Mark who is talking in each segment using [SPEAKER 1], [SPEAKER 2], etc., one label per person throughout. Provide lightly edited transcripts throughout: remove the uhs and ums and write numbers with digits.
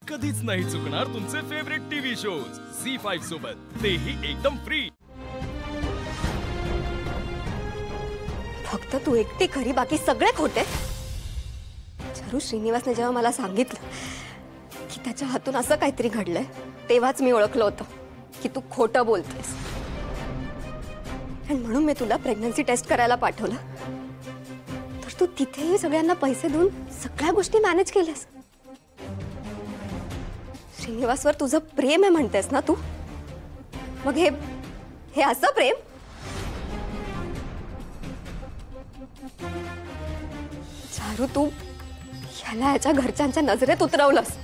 [SPEAKER 1] कधीच नाही चुकणार तुमचे फेवरेट टीव्ही शोज झी5 सोबत, तेही एकदम फ्री।
[SPEAKER 2] फक्त तू एकटी खरी, बाकी सगळे खोटे। चारू, श्रीनिवासने जेव्हा मला सांगितलं की त्याच्या हातून असं काहीतरी घडलंय, तेव्हाच मी ओळखलं होतं की तू खोटं बोलतेस। आणि म्हणून मी तुला प्रेग्नन्सी टेस्ट करायला पाठवलं, तर तू तिथेही सगळ्यांना पैसे देऊन सगळ्या गोष्टी मॅनेज केल्यास। श्रीनिवासवर तुझं प्रेम आहे म्हणतेस ना तू? मग हे असं प्रेम? चारू, तू ह्याला याच्या घरच्यांच्या नजरेत उतरवलंस।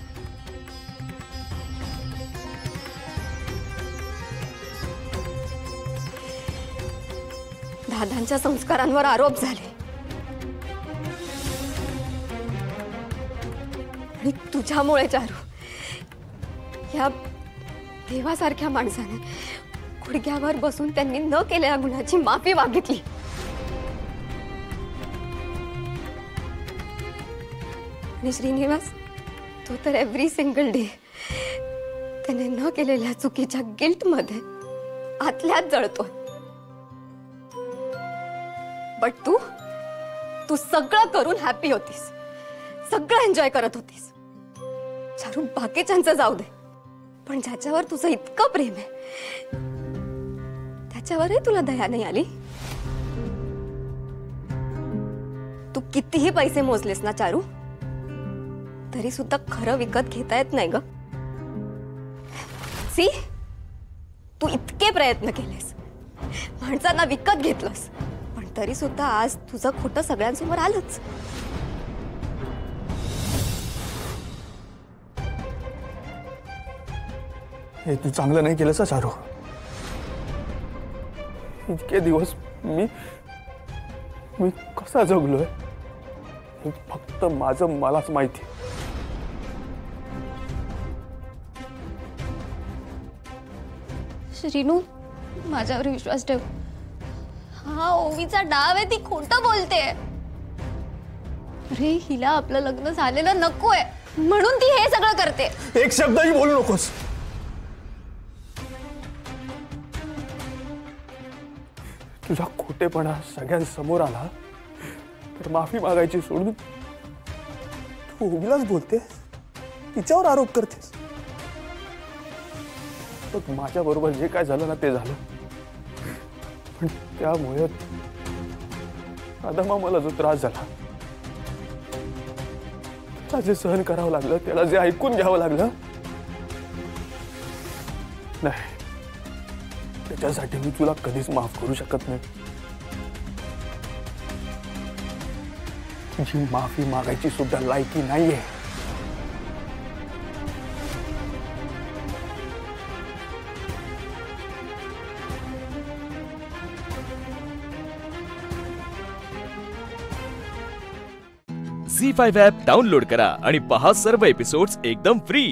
[SPEAKER 2] दादांच्या संस्कारांवर आरोप झाले आणि तुझ्यामुळे चारू, या देवासारख्या माणसाने गुडघ्यावर बसून त्यांनी न केलेल्या गुन्ह्याची माफी मागितली। आणि श्रीनिवास, तो तर एव्हरी सिंगल डे त्याने न केलेल्या चुकीच्या गिल्ट मध्ये आतल्यात जळतोय। बट तू सगळं करून हॅपी होतीस, सगळं एन्जॉय करत होतीस। चारू, बाकीच्यांचं जाऊ दे, पण ज्याच्यावर तुझं इतकं प्रेम आहे त्याच्यावरही तुला दया नाही आली। तू कितीही पैसे मोजलेस ना चारू, तरी सुद्धा खरं विकत घेता येत नाही ग। सी, तू इतके प्रयत्न केलेस, माणसांना विकत घेतलंस, पण तरी सुद्धा आज तुझं खोटं सगळ्यांसमोर आलंच।
[SPEAKER 3] हे तू चांगलं नाही केलंस चारू। इतके दिवस मी कसा जगलोय हे फक्त माझं मलाच माहिती।
[SPEAKER 2] श्रीनू, माझ्यावर विश्वास ठेव। हा ओवीचा डाव आहे, ती खोटं बोलते। अरे, हिला आपलं लग्न झालेलं नकोय म्हणून ती हे सगळं करते।
[SPEAKER 3] एक शब्दही बोलू नकोस। तुझा खोटेपणा सगळ्यांसमोर आला तर माफी मागायची सोडून तू ओवीलाच बोलतेस, तिच्यावर आरोप करतेस। बघ, माझ्या बरोबर जे काय झालं ना ते झालं, पण त्यामुळे आदमा मला जो त्रास झाला, त्याला जे सहन करावं लागलं, त्याला जे ऐकून घ्यावं लागलं, नाही, त्याच्यासाठी मी तुला कधीच माफ करू शकत नाही। तुझी माफी मागायची सुद्धा लायकी नाहीये।
[SPEAKER 1] झी5 ॲप डाउनलोड करा आणि पहा सर्व एपिसोड्स एकदम फ्री।